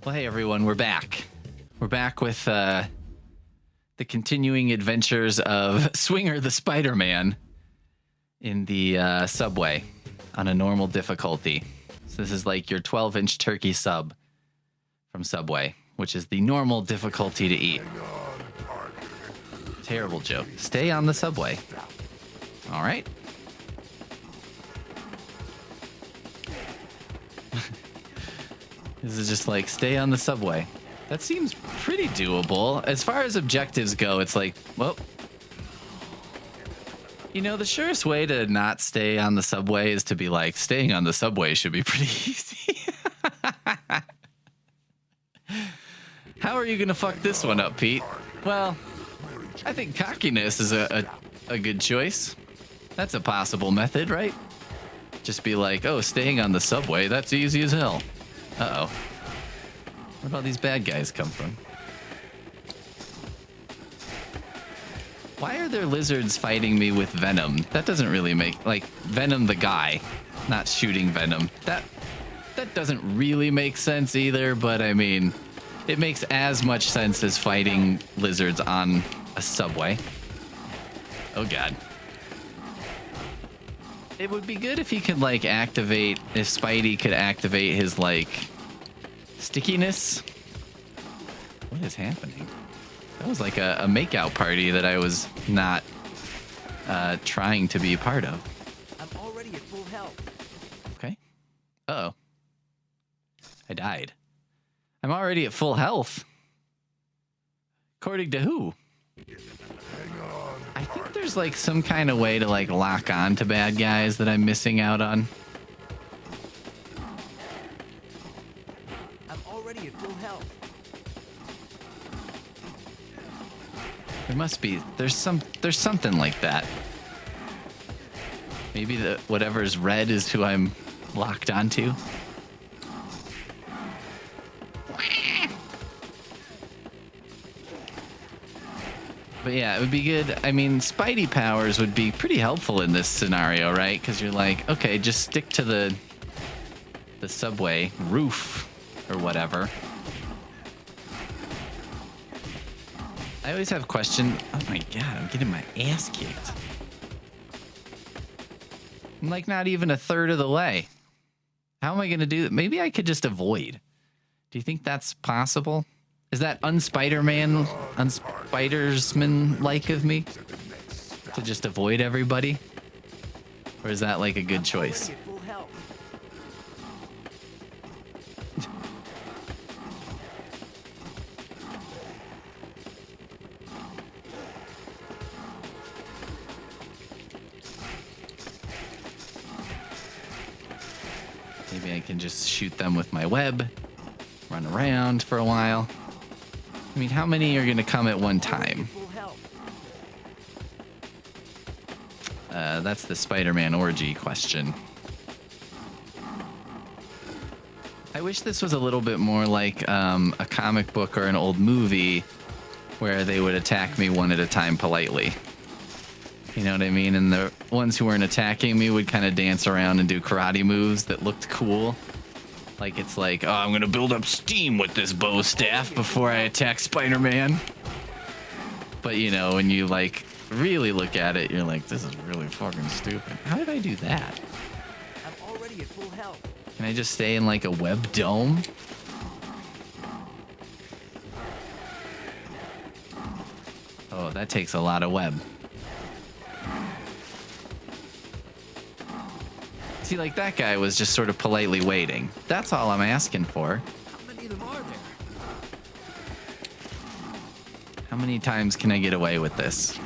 Well, hey everyone, we're back. We're back with the continuing adventures of Swinger the Spider-Man in the subway on a normal difficulty. So this is like your 12-inch turkey sub from Subway, which is the normal difficulty to eat. Terrible joke. Stay on the subway. All right. This is just like, stay on the subway. That seems pretty doable. As far as objectives go, it's like, well, you know, the surest way to not stay on the subway is to be like, staying on the subway should be pretty easy. How are you going to fuck this one up, Pete? Well, I think cockiness is a good choice. That's a possible method, right? Just be like, oh, staying on the subway, that's easy as hell. Uh-oh. Where'd all these bad guys come from? Why are there lizards fighting me with Venom? That doesn't really make... Like, Venom the guy, not shooting Venom. That doesn't really make sense either, but I mean, it makes as much sense as fighting lizards on a subway. Oh, God. It would be good if he could, like, activate... If Spidey could activate his, like, stickiness. What is happening? That was like a makeout party that I was not trying to be a part of. I'm already at full health. Okay. Uh-oh. I died. I'm already at full health. According to who? I think there's like some kind of way to like lock on to bad guys that I'm missing out on. I'm already at full health. There must be. There's something like that. Maybe whatever's red is who I'm locked onto. But yeah, it would be good. I mean, Spidey powers would be pretty helpful in this scenario, right? Because you're like, okay, just stick to the subway roof or whatever. I always have a question. Oh my God, I'm getting my ass kicked. I'm like not even a third of the way. How am I going to do that? Maybe I could just avoid. Do you think that's possible? Is that unspidersman-like of me? To just avoid everybody? Or is that like a good choice? Maybe I can just shoot them with my web, run around for a while. I mean, how many are going to come at one time? That's the Spider-Man orgy question. I wish this was a little bit more like a comic book or an old movie where they would attack me one at a time politely. You know what I mean? And the ones who weren't attacking me would kind of dance around and do karate moves that looked cool. Like it's like, oh, I'm going to build up steam with this bow staff before I attack Spider-Man. But, you know, when you, like, really look at it, you're like, this is really fucking stupid. How did I do that? I'm already at full health. Can I just stay in, like, a web dome? Oh, that takes a lot of web. See, like, that guy was just sort of politely waiting. That's all I'm asking for. How many of them are there? How many times can I get away with this?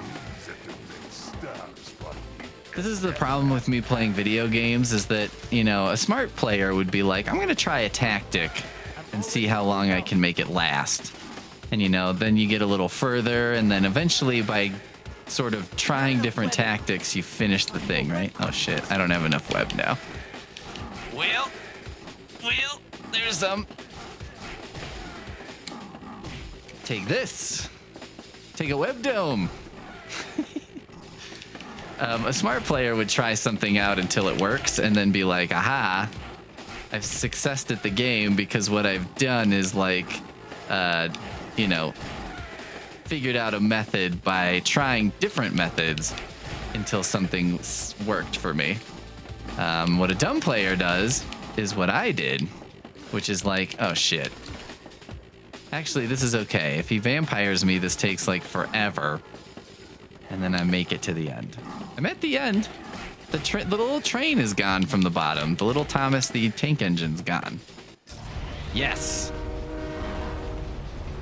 This is the problem with me playing video games, is that, you know, a smart player would be like, I'm going to try a tactic and see how long I can make it last. And, you know, then you get a little further, and then eventually by sort of trying different tactics, you finish the thing, right? Oh shit, I don't have enough web now. Well, there's some. Take this. Take a web dome. A smart player would try something out until it works and then be like, aha, I've successed at the game because what I've done is like, you know, figured out a method by trying different methods until something worked for me. What a dumb player does is what I did, which is like, oh shit. Actually, this is okay. If he vampires me, this takes like forever. And then I make it to the end. I'm at the end. The little train is gone from the bottom. The little Thomas the tank engine's gone. Yes.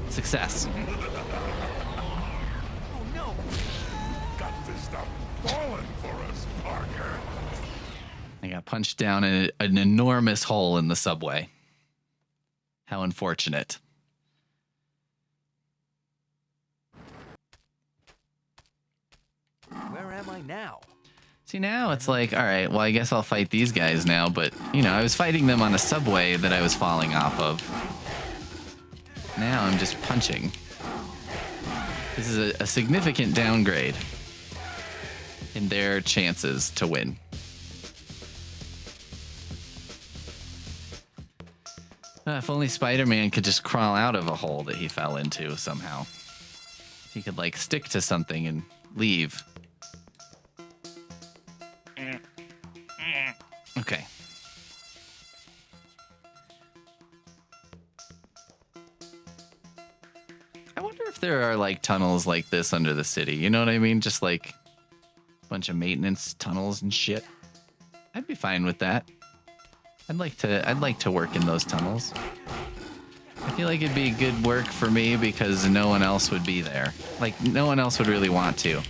Success. Oh no! Got to stop falling for us, Parker. I got punched down in an enormous hole in the subway. How unfortunate. Where am I now? See, now it's like, all right, well, I guess I'll fight these guys now, but, you know, I was fighting them on a subway that I was falling off of. Now I'm just punching. This is a significant downgrade in their chances to win. If only Spider-Man could just crawl out of a hole that he fell into somehow. If he could, like, stick to something and leave. Okay. I wonder if there are like tunnels like this under the city. You know what I mean? Just like a bunch of maintenance tunnels and shit. I'd be fine with that. I'd like to work in those tunnels. I feel like it'd be good work for me because no one else would be there. Like no one else would really want to.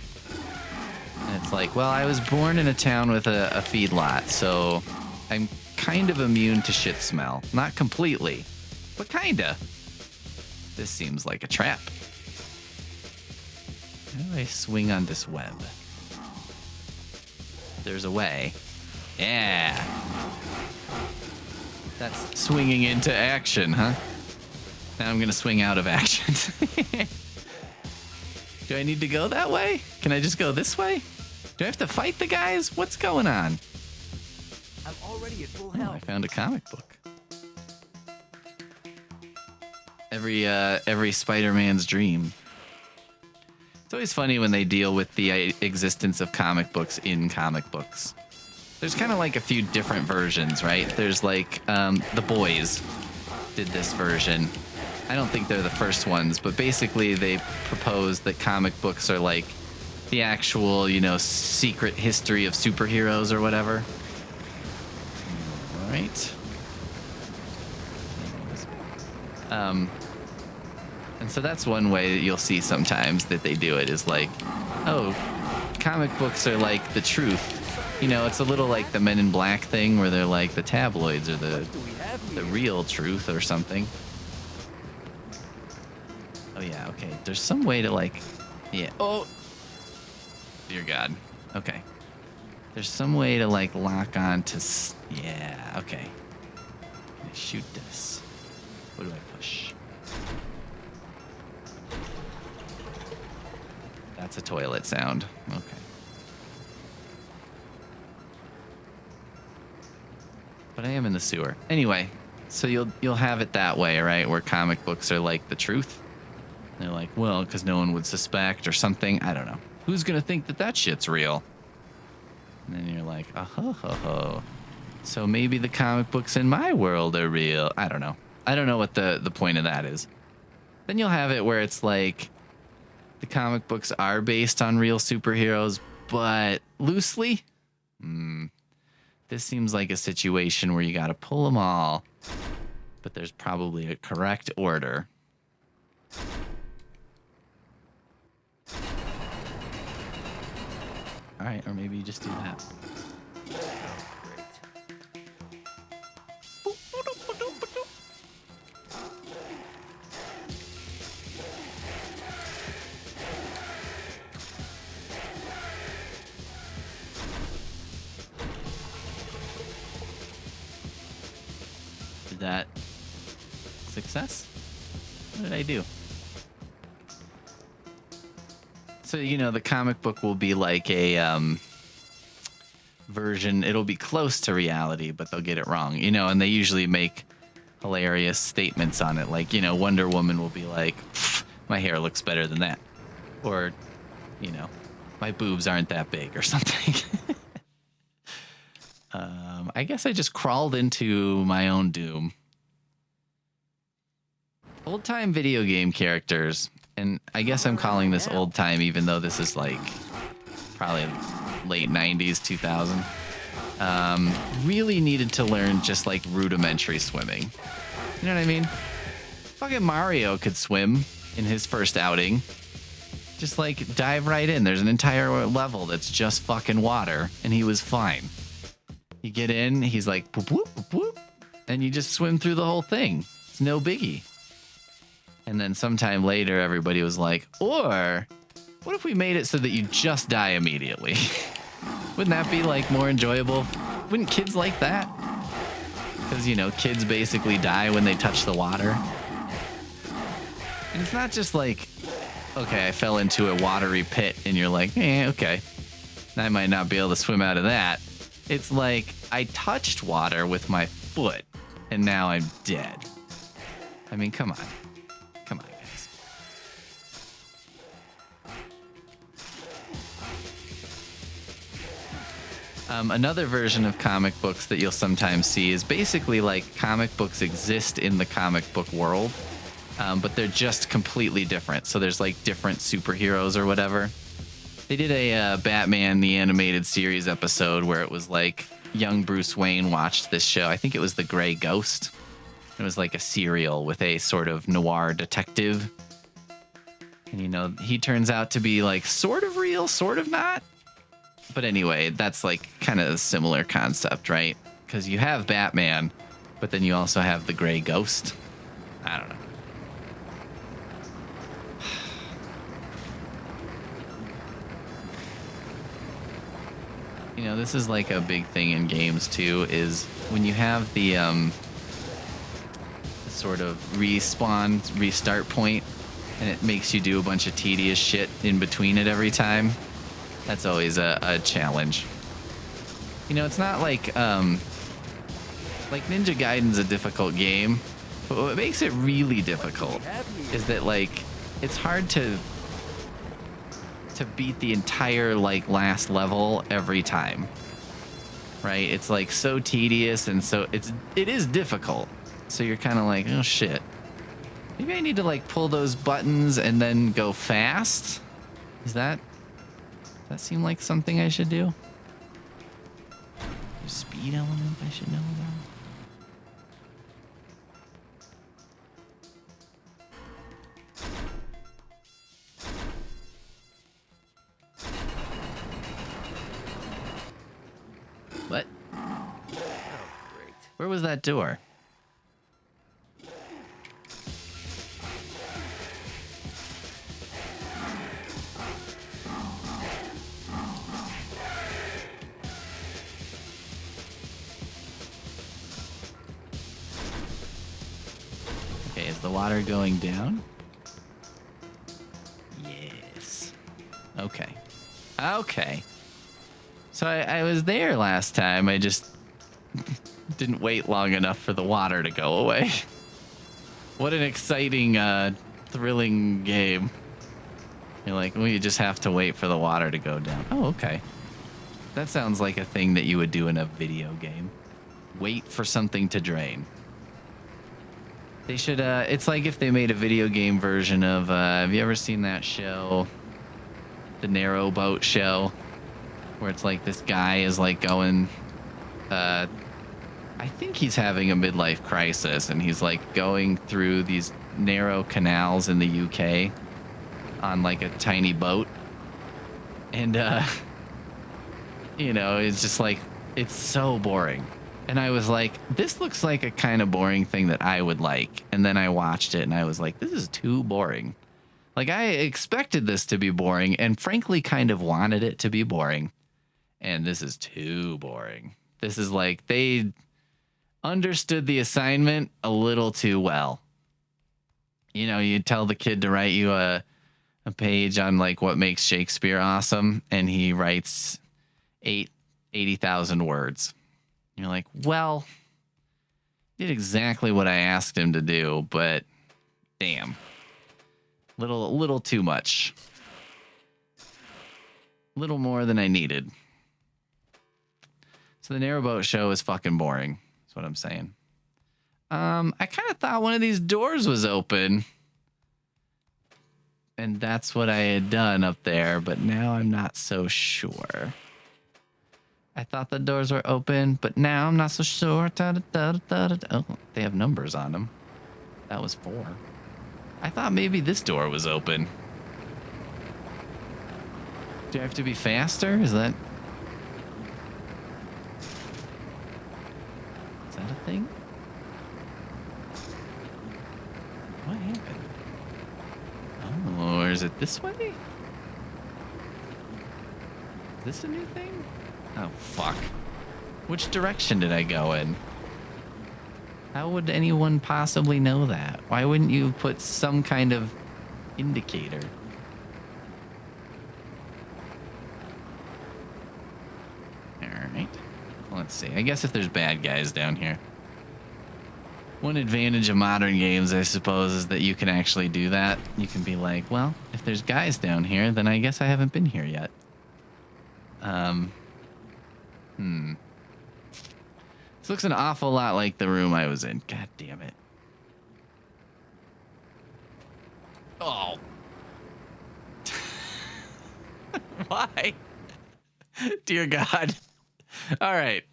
And it's like, well, I was born in a town with a feedlot, so I'm kind of immune to shit smell. Not completely, but kinda. This seems like a trap. How do I swing on this web? There's a way. Yeah. That's swinging into action, huh? Now I'm gonna swing out of action. Do I need to go that way? Can I just go this way? Do I have to fight the guys? What's going on? I'm already at full Oh, I health. found a comic book. Every Spider-Man's dream. It's always funny when they deal with the existence of comic books in comic books. There's kind of like a few different versions, right? There's like The Boys did this version. I don't think they're the first ones, but basically they propose that comic books are like the actual, you know, secret history of superheroes or whatever. All right. And so that's one way that you'll see sometimes that they do it is like, oh, comic books are like the truth. You know, it's a little like the Men in Black thing where they're like the tabloids or the What do we have the here? real truth or something. Oh yeah, okay. There's some way to like, yeah. Oh, dear God. Okay. There's some way to like lock on to, yeah. Okay. Can I shoot this? What do I push? That's a toilet sound. Okay. But I am in the sewer. Anyway, so you'll have it that way, right? Where comic books are like the truth. They're like, well, because no one would suspect or something. I don't know. Who's gonna think that shit's real? And then you're like, oh ho ho ho. So maybe the comic books in my world are real. I don't know. I don't know what the point of that is. Then you'll have it where it's like the comic books are based on real superheroes, but loosely. This seems like a situation where you got to pull them all, but there's probably a correct order. All right, or maybe you just do that. Did that success? What did I do? So, you know, the comic book will be like a version. It'll be close to reality, but they'll get it wrong, you know, and they usually make hilarious statements on it. Like, you know, Wonder Woman will be like, my hair looks better than that. Or, you know, my boobs aren't that big or something. I guess I just crawled into my own doom. Old time video game characters, and I guess I'm calling this old time even though this is like probably late 90s, 2000. Really needed to learn just like rudimentary swimming. You know what I mean? Fucking Mario could swim in his first outing. Just like dive right in. There's an entire level that's just fucking water, and he was fine. You get in, he's like, boop, boop, boop, boop, and you just swim through the whole thing. It's no biggie. And then sometime later, everybody was like, or what if we made it so that you just die immediately? Wouldn't that be like more enjoyable? Wouldn't kids like that? Because, you know, kids basically die when they touch the water. And it's not just like, okay, I fell into a watery pit and you're like, okay, I might not be able to swim out of that. It's like I touched water with my foot and now I'm dead. I mean, come on. Come on, guys. Another version of comic books that you'll sometimes see is basically like comic books exist in the comic book world, but they're just completely different. So there's like different superheroes or whatever. They did a Batman the Animated Series episode where it was like young Bruce Wayne watched this show. I think it was The Gray Ghost. It was like a serial with a sort of noir detective. And, you know, he turns out to be like sort of real, sort of not. But anyway, that's like kind of a similar concept, right? Because you have Batman, but then you also have the Gray Ghost. I don't know. You know, this is like a big thing in games too, is when you have the sort of respawn, restart point, and it makes you do a bunch of tedious shit in between it every time. That's always a challenge. You know, it's not like Ninja Gaiden's a difficult game, but what makes it really difficult is that like it's hard to beat the entire like last level every time, right? It's like so tedious, and so it is difficult. So you're kind of like, oh shit, maybe I need to like pull those buttons and then go fast. Does that seem like something I should do? Speed element I should know about. What? Oh, great. Where was that door? Okay, is the water going down? Yes. Okay. Okay. So I was there last time. I just didn't wait long enough for the water to go away. What an exciting, thrilling game. You're like, well, you just have to wait for the water to go down. Oh, okay. That sounds like a thing that you would do in a video game. Wait for something to drain. They should, it's like if they made a video game version of, have you ever seen that show? The Narrow Boat Show? Where it's like this guy is like going, I think he's having a midlife crisis, and he's like going through these narrow canals in the UK on like a tiny boat. And, you know, it's just like, it's so boring. And I was like, this looks like a kind of boring thing that I would like. And then I watched it and I was like, this is too boring. Like, I expected this to be boring and frankly kind of wanted it to be boring. And this is too boring. This is like they understood the assignment a little too well. You know, you tell the kid to write you a page on like what makes Shakespeare awesome, and he writes eight 80,000 words. You're like, well, did exactly what I asked him to do, but damn. Little too much. Little more than I needed. So the narrowboat show is fucking boring. That's what I'm saying. I kind of thought one of these doors was open. And that's what I had done up there, but now I'm not so sure. I thought the doors were open, but now I'm not so sure. Oh, they have numbers on them. That was 4. I thought maybe this door was open. Do I have to be faster? Is that a thing? What happened? Oh, or is it this way? Is this a new thing? Oh, fuck. Which direction did I go in? How would anyone possibly know that? Why wouldn't you put some kind of indicator? Alright. Let's see. I guess if there's bad guys down here. One advantage of modern games, I suppose, is that you can actually do that. You can be like, well, if there's guys down here, then I guess I haven't been here yet. This looks an awful lot like the room I was in. God damn it. Oh. Why? Dear God. All right.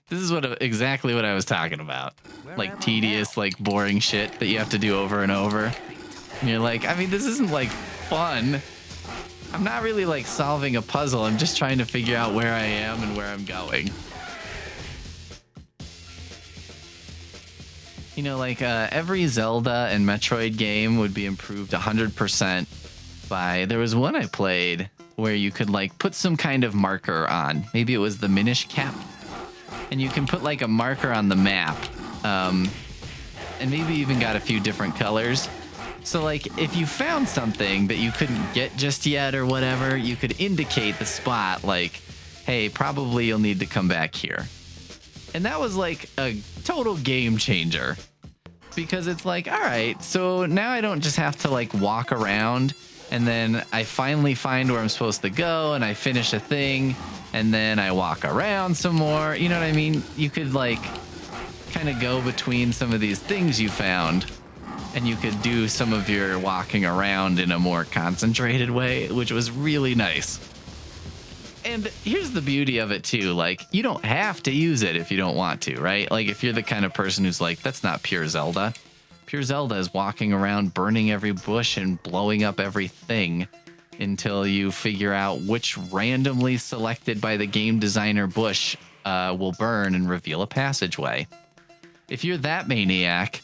This is exactly what I was talking about. Like tedious, like boring shit that you have to do over and over. And you're like, I mean, this isn't like fun. I'm not really like solving a puzzle. I'm just trying to figure out where I am and where I'm going. You know, like every Zelda and Metroid game would be improved 100% by, there was one I played where you could like put some kind of marker on. Maybe it was the Minish Cap. And you can put like a marker on the map. And maybe even got a few different colors. So like if you found something that you couldn't get just yet or whatever, you could indicate the spot like, hey, probably you'll need to come back here. And that was like a total game changer. Because it's like, all right, so now I don't just have to like walk around and then I finally find where I'm supposed to go and I finish a thing and then I walk around some more. You know what I mean? You could like kind of go between some of these things you found and you could do some of your walking around in a more concentrated way, which was really nice. And here's the beauty of it too. Like, you don't have to use it if you don't want to, right? Like if you're the kind of person who's like, that's not pure Zelda. Pure Zelda is walking around, burning every bush and blowing up everything until you figure out which randomly selected by the game designer bush will burn and reveal a passageway. If you're that maniac,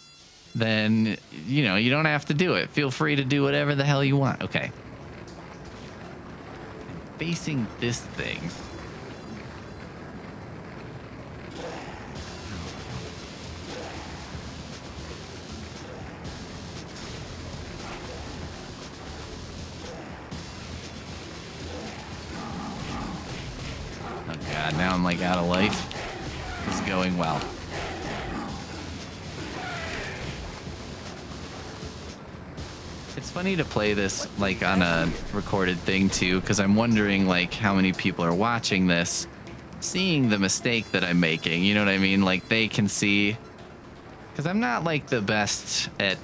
then, you know, you don't have to do it. Feel free to do whatever the hell you want. Okay. I'm facing this thing. Oh God, now I'm like out of life. This is going well. It's funny to play this like on a recorded thing too, because I'm wondering like how many people are watching this, seeing the mistake that I'm making. You know what I mean? Like they can see, because I'm not like the best at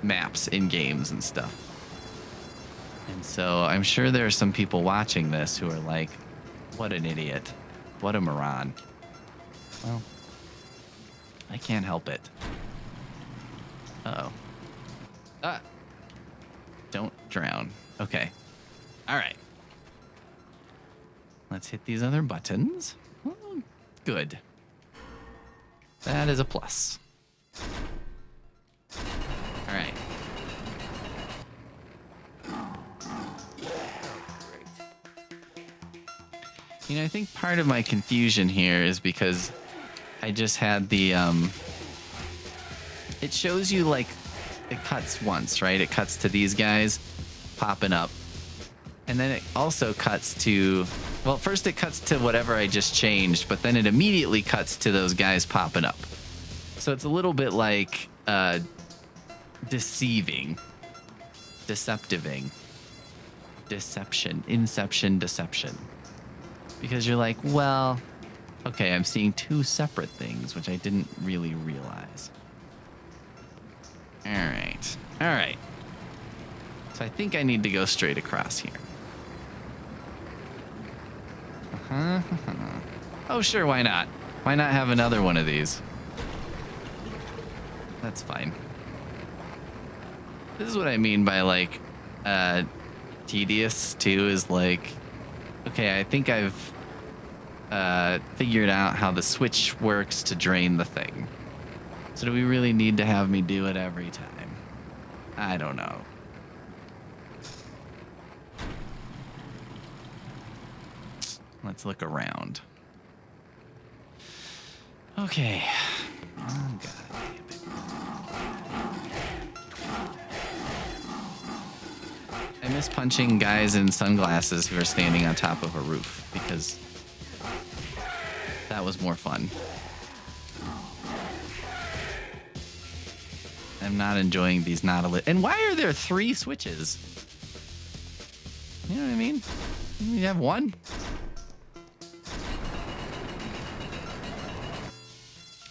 maps in games and stuff. And so I'm sure there are some people watching this who are like, what an idiot. What a moron. Well, I can't help it. Uh-oh. Ah. Don't drown. Okay. All right. Let's hit these other buttons. Oh, good. That is a plus. All right. You know, I think part of my confusion here is because I just had the, it shows you like, it cuts once, right? It cuts to these guys. popping up. And then it also cuts to, well, first it cuts to whatever I just changed, but then it immediately cuts to those guys popping up. So it's a little bit like deceptiving, deception. Because you're like, well, okay, I'm seeing two separate things, which I didn't really realize. All right. So I think I need to go straight across here. Oh, sure, why not? Why not have another one of these? That's fine. This is what I mean by, like, tedious, too, is like, okay, I think I've figured out how the switch works to drain the thing. So do we really need to have me do it every time? I don't know. Let's look around. Okay. Oh, God damn it. I miss punching guys in sunglasses who are standing on top of a roof because that was more fun. I'm not enjoying these and why are there 3 switches? You know what I mean? You have one.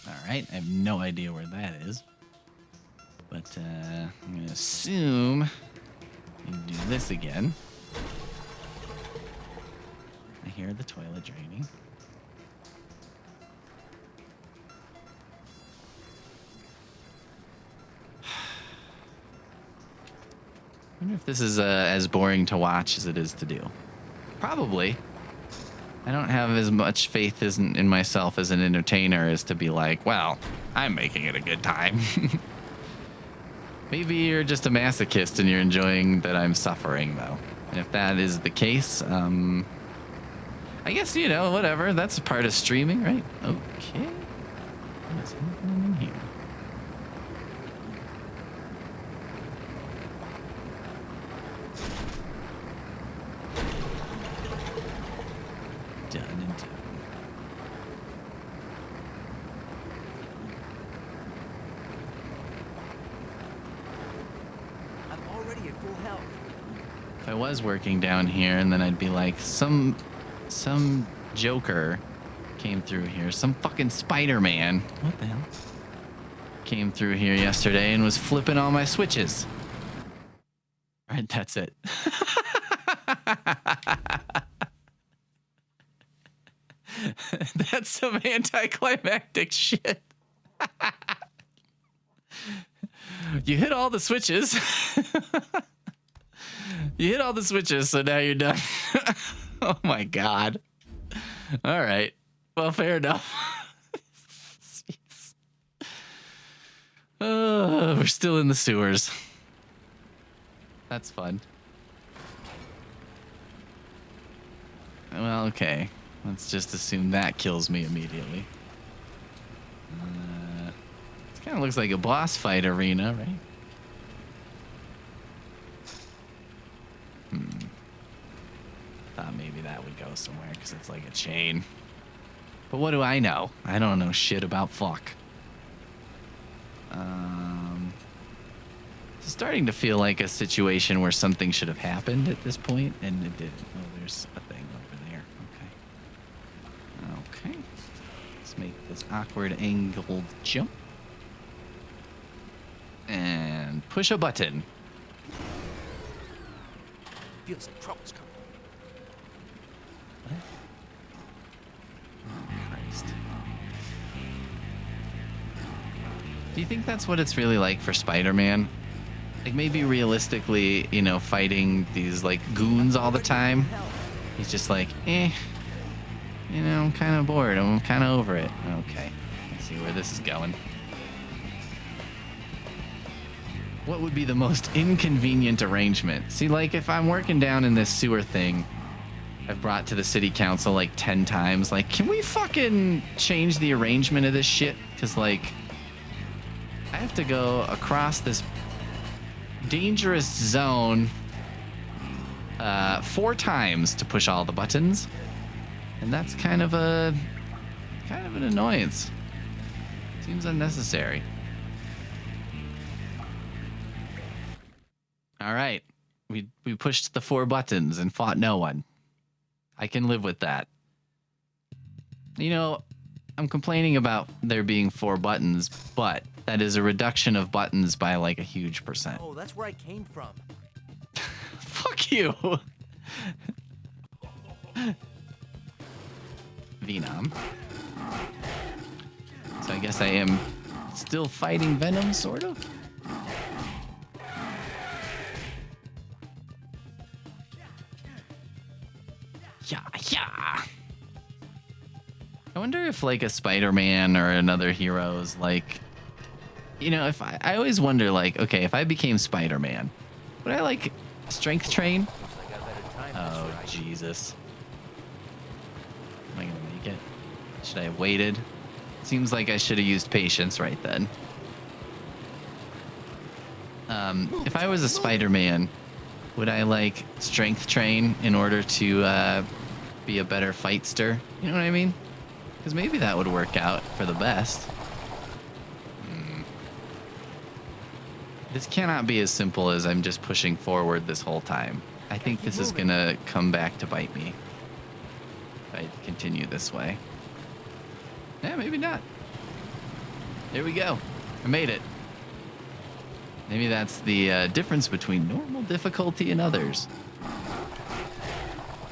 All right, I have no idea where that is, but I'm gonna assume you do this again. I hear the toilet draining. I wonder if this is as boring to watch as it is to do. Probably. I don't have as much faith in myself as an entertainer as to be like, well, I'm making it a good time. Maybe you're just a masochist and you're enjoying that I'm suffering, though. And if that is the case, I guess, you know, whatever. That's a part of streaming, right? Okay. What is happening in here? Done and done. I'm already at full health. If I was working down here, and then I'd be like, some Joker came through here, some fucking Spider-Man. What the hell? Came through here yesterday and was flipping all my switches. All right, that's it. That's some anticlimactic shit. You hit all the switches. You hit all the switches, so now you're done. Oh my God. All right. Well, fair enough. Oh, we're still in the sewers. That's fun. Well, okay. Let's just assume that kills me immediately. It kind of looks like a boss fight arena, right? Thought maybe that would go somewhere because it's like a chain. But what do I know? I don't know shit about fuck. It's starting to feel like a situation where something should have happened at this point, and it didn't. Oh, there's a thing over there. Okay. Okay. Let's make this awkward angled jump. And push a button. Feel some trouble's coming. What? Oh, Christ. Do you think that's what it's really like for Spider-Man? Like, maybe realistically, you know, fighting these, like, goons all the time. He's just like, you know, I'm kind of bored. I'm kind of over it. Okay. Let's see where this is going. What would be the most inconvenient arrangement? See, like, if I'm working down in this sewer thing, I've brought to the city council, like, 10 times. Like, can we fucking change the arrangement of this shit? Because, like, I have to go across this dangerous zone 4 times to push all the buttons, and that's kind of an annoyance. Seems unnecessary. All right, we pushed the 4 buttons and fought no one. I can live with that. You know, I'm complaining about there being 4 buttons, but that is a reduction of buttons by like a huge percent. Oh, that's where I came from. Fuck you. Venom. So I guess I am still fighting Venom, sort of. Yeah. I wonder if like a Spider-Man or another hero's like, you know, if I always wonder like, okay, if I became Spider-Man, would I like strength train? Oh, Jesus. Am I gonna make it? Should I have waited? Seems like I should have used patience right then. If I was a Spider-Man, would I like strength train in order to be a better fightster? You know what I mean? Because maybe that would work out for the best. This cannot be as simple as I'm just pushing forward this whole time. I think this is gonna come back to bite me if I continue this way. Yeah, maybe not. Here we go. I made it. Maybe that's the difference between normal difficulty and others.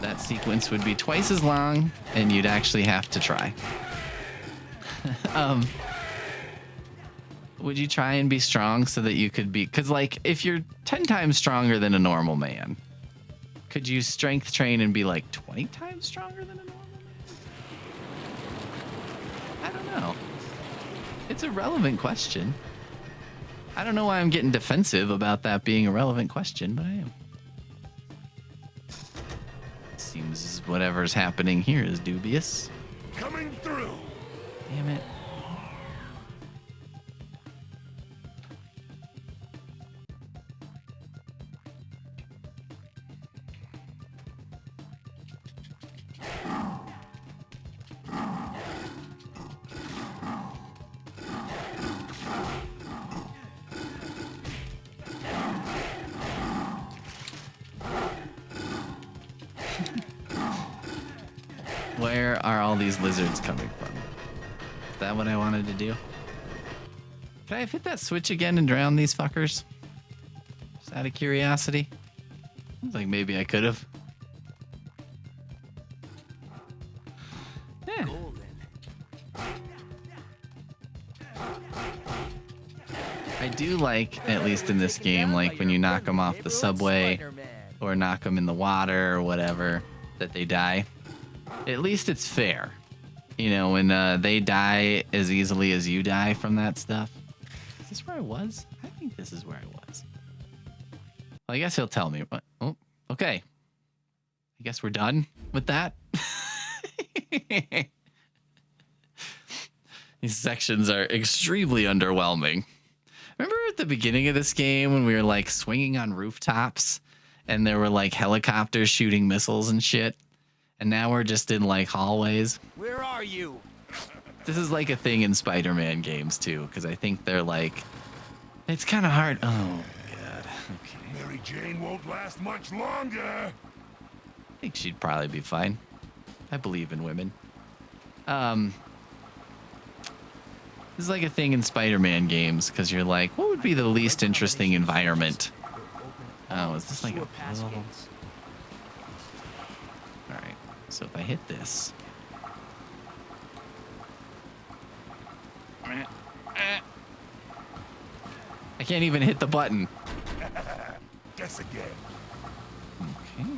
That sequence would be twice as long, and you'd actually have to try. Would you try and be strong so that you could be... Because, like, if you're 10 times stronger than a normal man, could you strength train and be, like, 20 times stronger than a normal man? I don't know. It's a relevant question. I don't know why I'm getting defensive about that being a relevant question, but I am. Seems whatever's happening here is dubious. Coming through. Damn it. Where are all these lizards coming from? Is that what I wanted to do? Can I have hit that switch again and drown these fuckers? Just out of curiosity. Seems like maybe I could have. Yeah. I do like, at least in this game, like when you knock them off the subway or knock them in the water or whatever, that they die. At least it's fair. You know, when they die as easily as you die from that stuff. Is this where I was? I think this is where I was. Well, I guess he'll tell me. Oh, okay. I guess we're done with that. These sections are extremely underwhelming. Remember at the beginning of this game when we were like swinging on rooftops and there were like helicopters shooting missiles and shit? And now we're just in like hallways. Where are you? This is like a thing in Spider-Man games too, because I think they're like, it's kind of hard. Oh God. Okay. Mary Jane won't last much longer. I think she'd probably be fine. I believe in women. This is like a thing in Spider-Man games because you're like, what would be the least interesting environment? Oh, is this like a puzzle? All right. So if I hit this. I can't even hit the button. Guess again. Okay.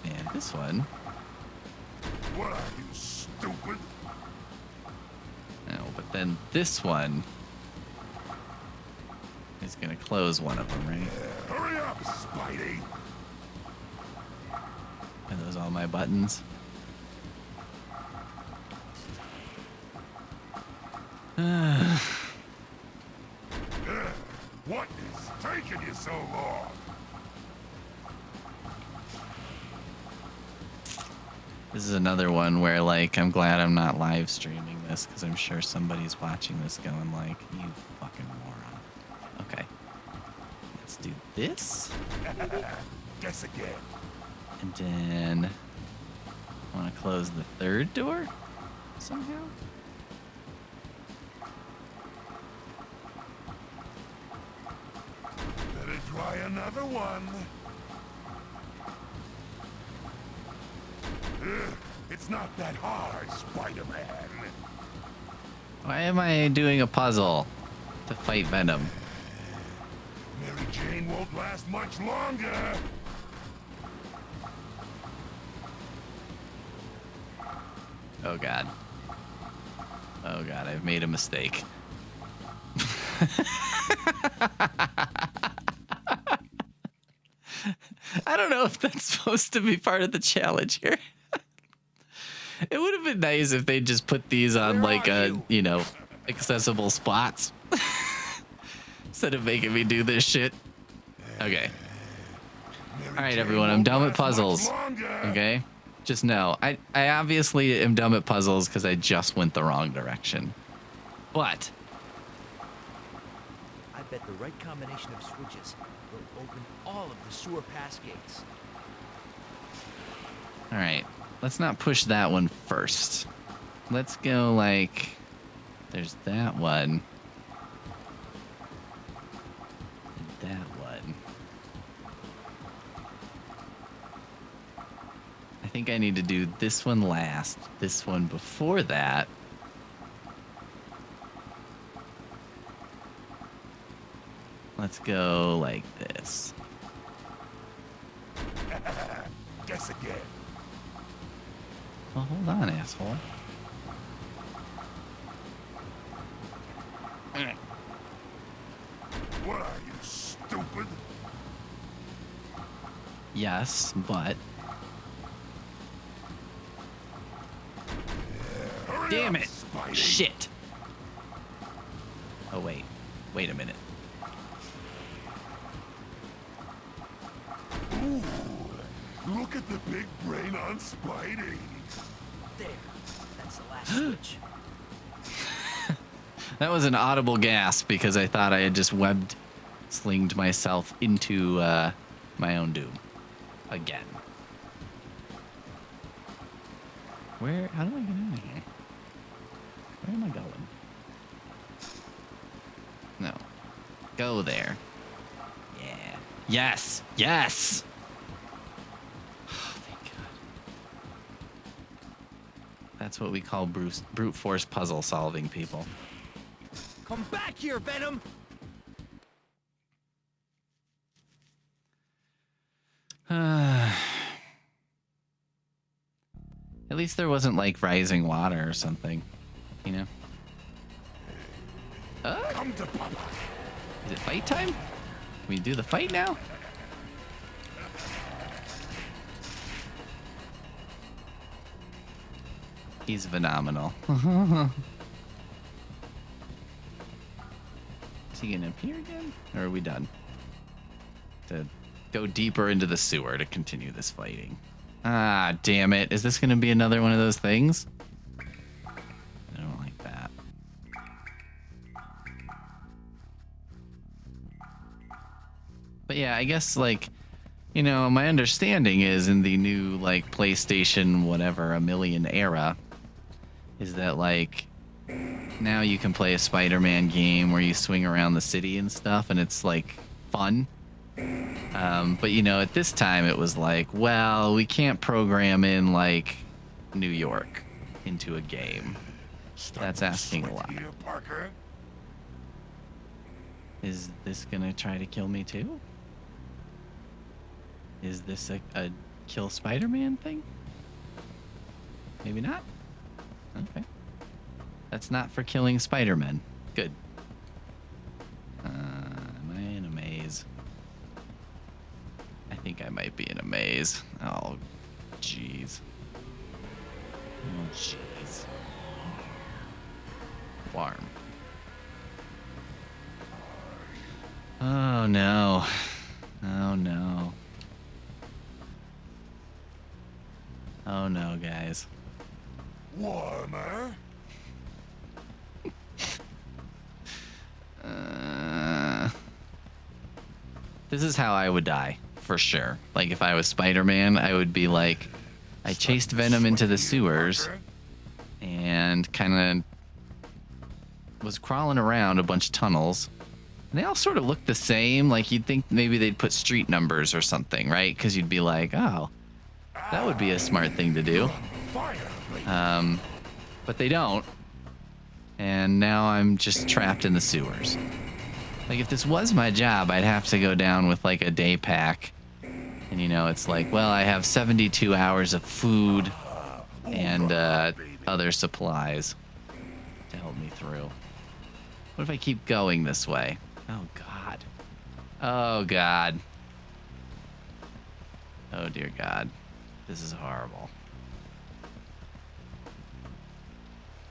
And this one. What are you, stupid? No, but then this one is going to close one of them, right? Hurry up, Spidey. Are those all my buttons? What is taking you so long? This is another one where, like, I'm glad I'm not live streaming this because I'm sure somebody's watching this going like, you fucking moron. Okay. Let's do this. Guess again. And then I want to close the third door somehow. Better try another one. It's not that hard, Spider-Man. Why am I doing a puzzle to fight Venom? Mary Jane won't last much longer. Oh god. Oh god, I've made a mistake. I don't know if that's supposed to be part of the challenge here. It would have been nice if they just put these on Where like are a, you? you know, accessible spots instead of making me do this shit. Okay. Mary All right, Jane everyone, I'm won't done with last much puzzles. longer. Okay? Just know, I obviously am dumb at puzzles because I just went the wrong direction. But I bet the right combination of switches will open all of the sewer pass gates. all right, let's not push that one first. Let's go like, there's that one. And that one. I think I need to do this one last, this one before that. Let's go like this. Guess again. Well, hold on, asshole. What are you, stupid? Yes, but Hurry damn up, it. Spidey. Shit. Oh, wait. Wait a minute. Ooh, look at the big brain on Spidey. There. That's the last switch. That was an audible gasp because I thought I had just webbed slinged myself into my own doom. Again. Where? How do I get out of here? Where am I going? No. Go there. Yeah. Yes! Yes! Oh, thank God. That's what we call brute force puzzle solving, people. Come back here, Venom! At least there wasn't like rising water or something, you know? Come to Papa. Is it fight time? Can we do the fight now? He's phenomenal. Is he gonna appear again? Or are we done? To go deeper into the sewer to continue this fighting. Ah, damn it. Is this gonna be another one of those things? I don't like that. But yeah, I guess like, you know, my understanding is in the new like PlayStation whatever, a million era, is that like now you can play a Spider-Man game where you swing around the city and stuff and it's like fun. But you know, at this time it was like, well, we can't program in like New York into a game. That's asking a Sweat lot. Here, Parker. Is this gonna try to kill me too? Is this a kill Spider-Man thing? Maybe not. Okay. That's not for killing Spider-Man. Good. Am I in a maze? I think I might be in a maze. Oh, jeez. Oh, jeez. Warm. Oh no. Oh no. Oh no, guys. Warmer? This is how I would die, for sure. Like, if I was Spider-Man, I would be like, I chased Venom into the sewers and kind of was crawling around a bunch of tunnels. And they all sort of look the same. Like, you'd think maybe they'd put street numbers or something, right? Because you'd be like, oh, that would be a smart thing to do. But they don't. And now I'm just trapped in the sewers. Like, if this was my job, I'd have to go down with, like, a day pack. And, you know, it's like, well, I have 72 hours of food and other supplies to help me through. What if I keep going this way? Oh, God. Oh, God. Oh, dear God. This is horrible.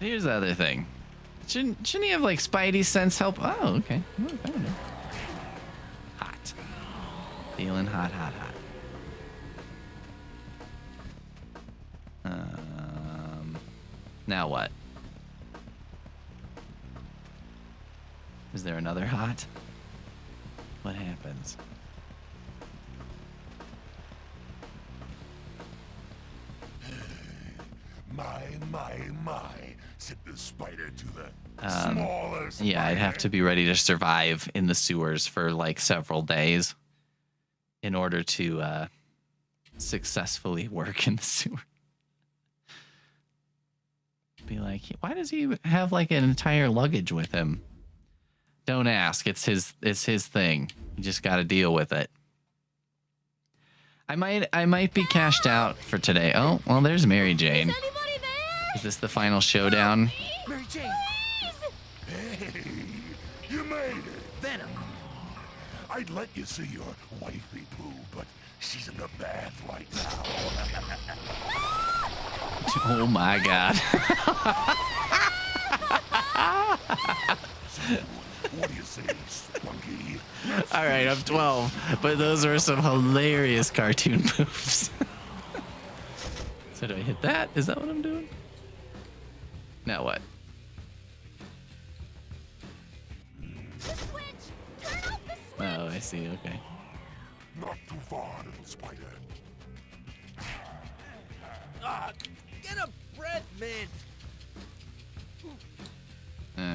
Here's the other thing. Shouldn't he have, like, Spidey sense help? Oh, okay. Oh, found it. Hot. Feeling hot, hot, hot. Now what? Is there another hot? What happens? My. Sent the spider to the smallest. Yeah, I'd have to be ready to survive in the sewers for like several days in order to successfully work in the sewer. Be like, why does he have like an entire luggage with him? Don't ask. It's his thing. You just got to deal with it. I might be cashed out for today. Oh, well, there's Mary Jane. Is this the final showdown? Mary Jane! Hey, you made it. Venom! I'd let you see your wifey poo, but she's in the bath right now. Oh my God. So, what do you say, Spunky? All right, I'm 12, but those are some hilarious cartoon moves. So do I hit that? Is that what I'm doing? Now what? Oh, I see. Okay. Not too far, little spider. Get a bread mint!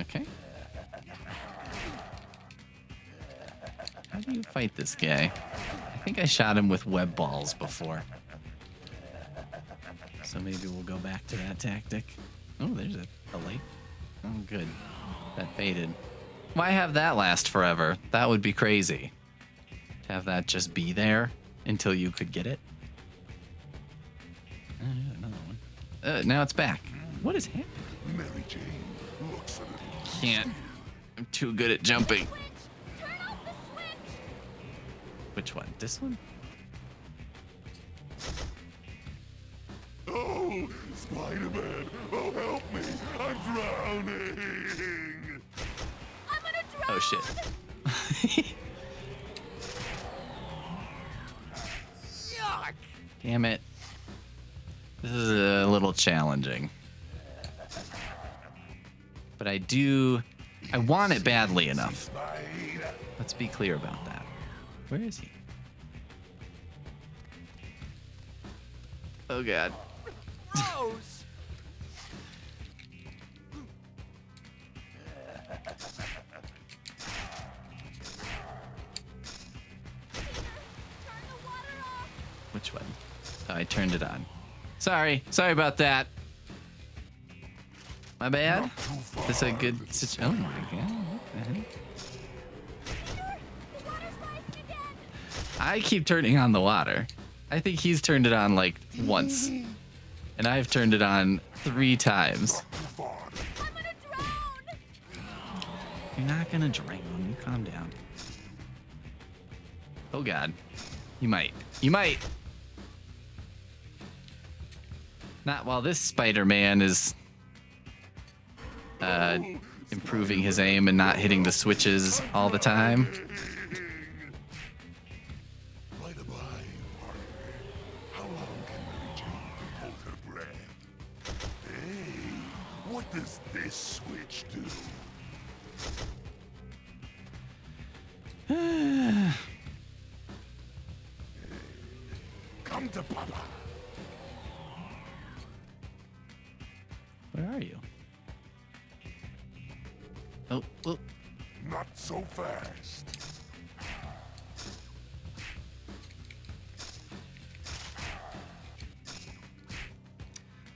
Okay. How do you fight this guy? I think I shot him with web balls before. So maybe we'll go back to that tactic. Oh, there's a light. Oh, good. That faded. Why have that last forever? That would be crazy. To have that just be there until you could get it. Another one. Now it's back. What is happening? Mary Jane looks a little. Can't. I'm too good at jumping. Turn off the switch! Which one? This one? Oh, Spider-Man! Oh, help me! I'm drowning! I'm gonna drown! Oh, shit. Yuck! Damn it. This is a little challenging. But I want it badly enough. Spider! Let's be clear about that. Where is he? Oh, God. Gross! Turn the water off! Which one? Oh, I turned it on. Sorry about that. My bad. Not too far, Is this a good little situation? Oh my God. What the heck? The water's rising again! I keep turning on the water. I think he's turned it on like once. And I've turned it on 3 times. Too far. I'm gonna drown! You're not gonna drown. You calm down. Oh, God. You might. You might. Not while this Spider-Man is improving his aim and not hitting the switches all the time. What does this switch do? Come to Papa. Where are you? Oh, oh. Not so fast.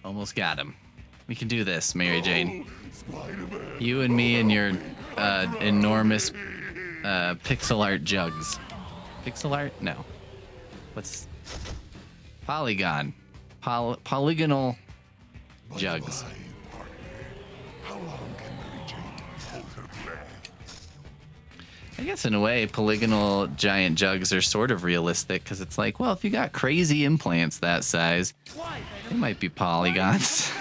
Almost got him. We can do this, Mary Jane. Spider-Man. You and me and your enormous pixel art jugs. Pixel art? No. What's polygon? Polygonal jugs. Bye-bye, partner. How long can Mary Jane hold her breath? I guess in a way, polygonal giant jugs are sort of realistic because it's like, well, if you got crazy implants that size, they might be polygons.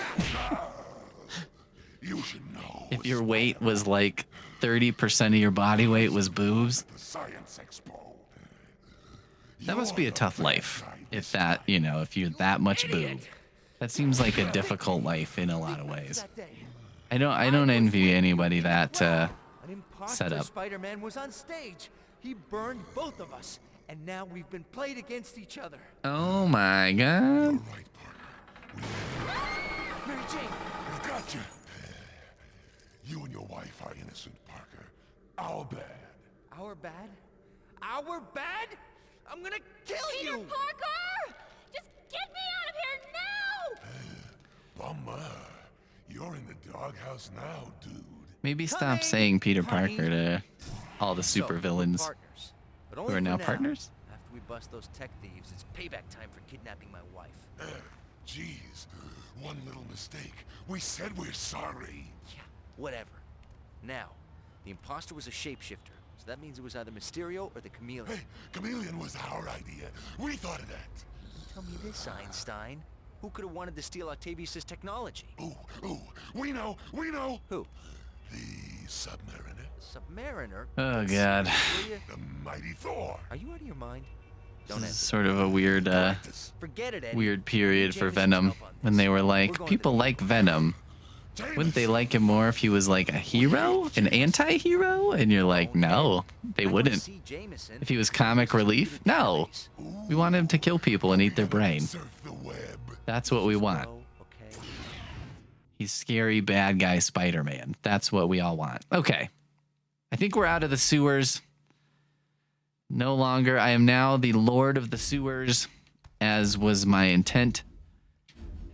You should know. If your weight was like 30% of your body weight was boobs, The Science Expo. that must be a tough life. If that, you know, if you're that much boob. That seems like a difficult life in a lot of ways. That day, I don't envy anybody that an imposter setup. Spider-Man was on stage. He burned both of us, and now we've been played against each other. Oh my god. You're right, partner. Mary Jane, I've got you. You and your wife are innocent, Parker. Our bad. our bad? Our bad? I'm gonna kill Peter you! Parker! Just get me out of here now! Bummer. You're in the doghouse now, dude. Maybe stop Coming, saying Peter honey. Parker to all the So, supervillains partners, but who only are for now partners. After we bust those tech thieves, it's payback time for kidnapping my wife. Jeez. One little mistake. We said we're sorry. Yeah, whatever. Now, the imposter was a shapeshifter, so that means it was either Mysterio or the Chameleon. Hey, Chameleon was our idea. We thought of that. Tell me this, Einstein. Who could have wanted to steal Octavius' technology? Ooh, we know. Who? The Submariner. Submariner? Oh Don't god. serious, will ya? The mighty Thor. Are you out of your mind? Don't This is answer. sort of a weird Practice. Forget it, Eddie. weird period for Jameson's Venom help on when this. they were We're like, going to people the- like Venom. Wouldn't they like him more if he was like a hero, an anti-hero? And you're like, no, they I wanna wouldn't. see Jameson. If he was comic relief, no. We want him to kill people and eat their brain. Surf the web. That's what we want. Oh, okay. He's scary bad guy Spider-Man. That's what we all want. Okay. I think we're out of the sewers. No longer. I am now the Lord of the Sewers, as was my intent.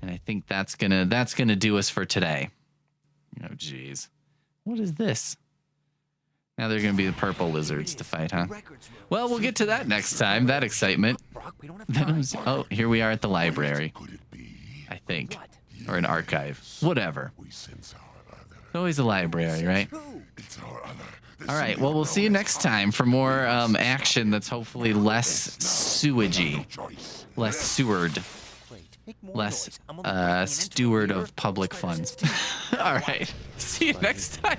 And I think that's gonna do us for today. Oh jeez. What is this? Now they're gonna be the purple lizards to fight, huh? Records room. Well, we'll get to that next time. That excitement. Brock, we don't have time. Venom's. Oh, here we are at the library. Could it be? I think. What? Or an archive. Whatever. We sense our other. It's always a library, right? Who? It's our other. All right. Well, we'll see you next time for more action that's hopefully less sewagey, Choice. less sewered, Wait, make more less noise. I'm only breaking and entering steward here. of public Spider-Man funds. is All right. See you next time.